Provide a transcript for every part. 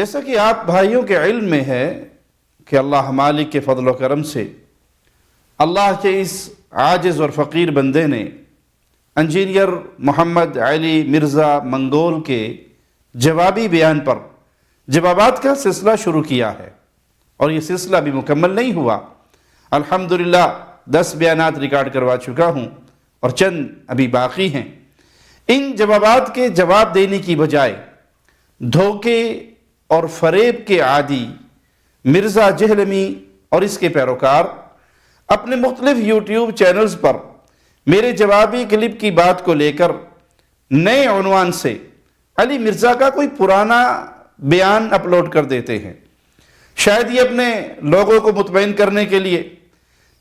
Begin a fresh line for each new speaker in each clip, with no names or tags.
جیسا کہ آپ بھائیوں کے علم میں ہے کہ اللہ مالک کے فضل و کرم سے اللہ کے اس عاجز اور فقیر بندے نے انجینئر محمد علی مرزا منگول کے جوابی بیان پر جوابات کا سلسلہ شروع کیا ہے، اور یہ سلسلہ بھی مکمل نہیں ہوا۔ الحمدللہ 10 بیانات ریکارڈ کروا چکا ہوں اور چند ابھی باقی ہیں۔ ان جوابات کے جواب دینے کی بجائے دھوکے اور فریب کے عادی مرزا جہلمی اور اس کے پیروکار اپنے مختلف یوٹیوب چینلز پر میرے جوابی کلپ کی بات کو لے کر نئے عنوان سے علی مرزا کا کوئی پرانا بیان اپلوڈ کر دیتے ہیں، شاید یہ اپنے لوگوں کو مطمئن کرنے کے لیے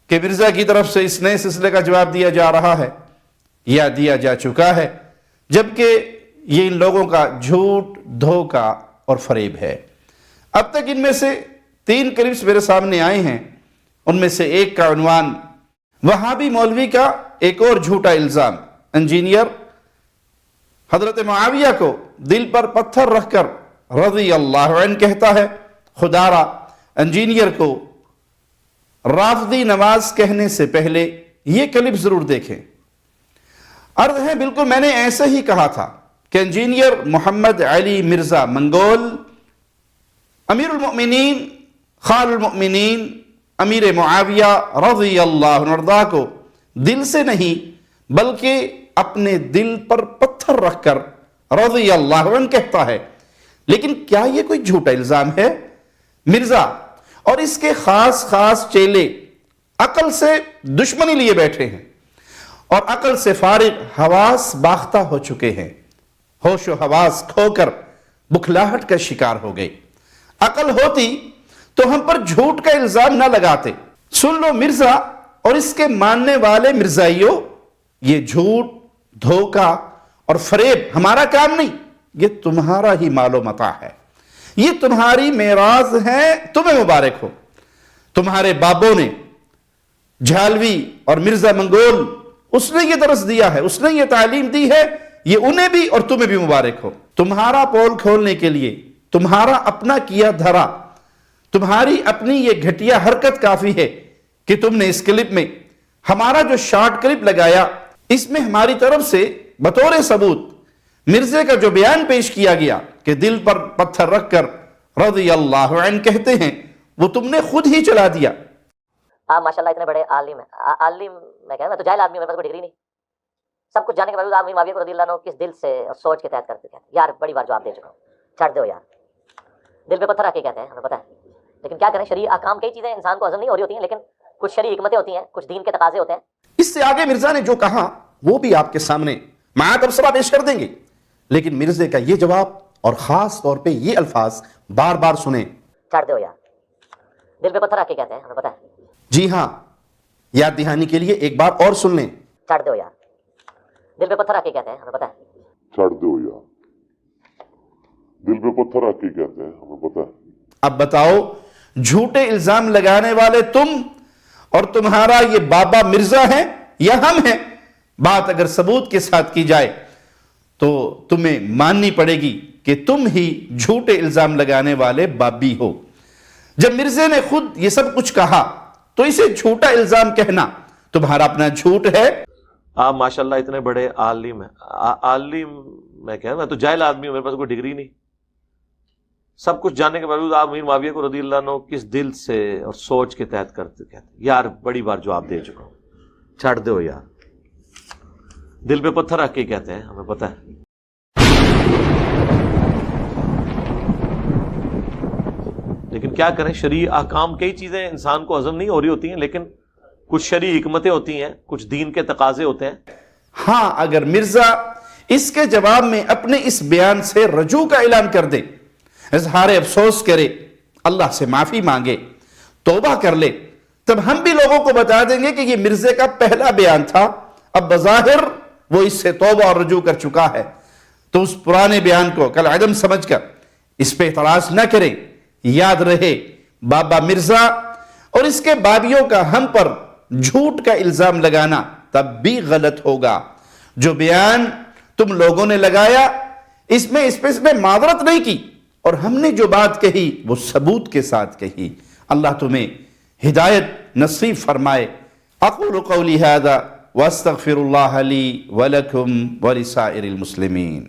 کہ مرزا کی طرف سے اس نئے سلسلے کا جواب دیا جا رہا ہے یا دیا جا چکا ہے، جبکہ یہ ان لوگوں کا جھوٹ، دھوکہ اور فریب ہے۔ اب تک ان میں سے 3 کلپس میرے سامنے آئے ہیں۔ ان میں سے ایک کا عنوان وہابی مولوی کا ایک اور جھوٹا الزام، انجینئر حضرت معاویہ کو دل پر پتھر رکھ کر رضی اللہ عنہ کہتا ہے۔ خدا را انجینئر کو رافضی نواز کہنے سے پہلے یہ کلپ ضرور دیکھیں۔ عرض ہے بالکل میں نے ایسے ہی کہا تھا کہ انجینئر محمد علی مرزا منگول امیر المؤمنین خال المؤمنین امیر معاویہ رضی اللہ عنہ کو دل سے نہیں بلکہ اپنے دل پر پتھر رکھ کر رضی اللہ عنہ کہتا ہے، لیکن کیا یہ کوئی جھوٹا الزام ہے؟ مرزا اور اس کے خاص چیلے عقل سے دشمنی لیے بیٹھے ہیں اور عقل سے فارغ حواس باختہ ہو چکے ہیں، ہوش و حواس کھو کر بکھلاہٹ کا شکار ہو گئے۔ عقل ہوتی تو ہم پر جھوٹ کا الزام نہ لگاتے۔ سن لو مرزا اور اس کے ماننے والے مرزائیوں، یہ جھوٹ، دھوکہ اور فریب ہمارا کام نہیں، یہ تمہارا ہی مال و متاع ہے، یہ تمہاری میراث ہے، تمہیں مبارک ہو۔ تمہارے بابوں نے جھالوی اور مرزا منگول، اس نے یہ درس دیا ہے، اس نے یہ تعلیم دی ہے، یہ انہیں بھی اور تمہیں بھی مبارک ہو۔ تمہارا پول کھولنے کے لیے تمہارا اپنا کیا دھرا، تمہاری اپنی یہ گھٹیا حرکت کافی ہے کہ تم نے اس کلپ میں ہمارا جو شارٹ کلپ لگایا، اس میں ہماری طرف سے بطور ثبوت مرزے کا جو بیان پیش کیا گیا کہ دل پر پتھر رکھ کر رضی اللہ عنہ کہتے ہیں، وہ تم نے خود ہی چلا دیا۔
آپ ماشاءاللہ اتنے بڑے عالم ہیں، عالم میں کہہ رہا میں تو جاہل آدمی ہوں، میرے پاس کوئی ڈگری نہیں، سب کچھ جاننے کے باوجود آپ امیر معاویہ کو رضی اللہ عنہ کس دل سے اور سوچ کے تحت کرتے ہیں؟ یار بڑی بار جواب دے چکا ہوں، چھڑ دو یار، دل پہ پتھر رکھ کے کہتے ہیں، ہمیں پتہ ہے، لیکن کیا کریں، شرعی احکام کئی چیزیں انسان کو ہضم نہیں ہو رہی ہوتی ہیں، لیکن کچھ شرعی حکمتیں ہوتی ہیں، کچھ دین کے تقاضے ہوتے ہیں۔
اس سے آگے مرزا نے جو کہا وہ بھی آپ کے سامنے معاں تبصرہ پیش کر دیں گے، لیکن مرزے کا یہ جواب اور خاص طور پہ یہ الفاظ بار بار سنیں۔
چھڑ دو یار، دل پہ پتھر رکھ کے کہتے ہیں، ہمیں پتہ ہے۔
جی ہاں، یاد دہانی کے لیے ایک بار اور سن لیں۔
چھڑ دو یار، دل پہ پتھر رکھ کے کہتے ہیں، ہمیں پتہ ہے۔
چھڑ دو یار، دل پہ پتھر رکھ کے کہتے ہیں، ہمیں پتہ ہے۔
اب بتاؤ، جھوٹے الزام لگانے والے تم اور تمہارا یہ بابا مرزا ہے یا ہم ہیں؟ بات اگر ثبوت کے ساتھ کی جائے تو تمہیں ماننی پڑے گی کہ تم ہی جھوٹے الزام لگانے والے بابی ہو۔ جب مرزے نے خود یہ سب کچھ کہا تو اسے جھوٹا الزام کہنا تمہارا اپنا جھوٹ ہے۔
آپ ماشاءاللہ اتنے بڑے عالم ہیں، عالم میں کہہ رہا میں تو جاہل آدمی ہوں، میرے پاس کوئی ڈگری نہیں، سب کچھ جاننے کے باوجود آپ امیر معاویہ کو رضی اللہ عنہ کس دل سے اور سوچ کے تحت کرتے کہتے ہیں؟ یار بڑی بار جواب دے چکا ہوں، چھڑ دو یار، دل پہ پتھر رکھ کے کہتے ہیں، ہمیں پتہ ہے۔ لیکن کیا کریں، شرعی احکام کئی چیزیں انسان کو ہضم نہیں ہو رہی ہوتی ہیں، لیکن کچھ شرعی حکمتیں ہوتی ہیں، کچھ دین کے تقاضے ہوتے ہیں۔
ہاں، اگر مرزا اس کے جواب میں اپنے اس بیان سے رجوع کا اعلان کر دے، اظہار افسوس کرے، اللہ سے معافی مانگے، توبہ کر لے، تب ہم بھی لوگوں کو بتا دیں گے کہ یہ مرزے کا پہلا بیان تھا، اب بظاہر وہ اس سے توبہ اور رجوع کر چکا ہے، تو اس پرانے بیان کو کل عدم سمجھ کر اس پہ اعتراض نہ کریں۔ یاد رہے، بابا مرزا اور اس کے بابیوں کا ہم پر جھوٹ کا الزام لگانا تب بھی غلط ہوگا۔ جو بیان تم لوگوں نے لگایا، اس میں معذرت نہیں کی اور ہم نے جو بات کہی وہ ثبوت کے ساتھ کہی. اللہ تمہیں ہدایت نصیب فرمائے. اقول قولی ھذا واستغفر اللہ لی ولکم ولسائر المسلمین.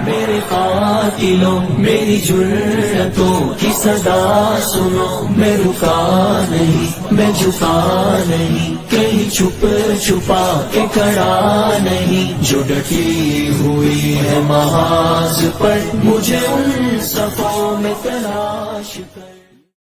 میرے قاتلوں میری جرتوں کی صدا سنو، میں رکا نہیں میں جھکا نہیں، کہیں چھپ چھپا کے کھڑا نہیں، جو ڈٹی ہوئی ہے محاذ پر مجھے ان صفوں میں تلاش کر.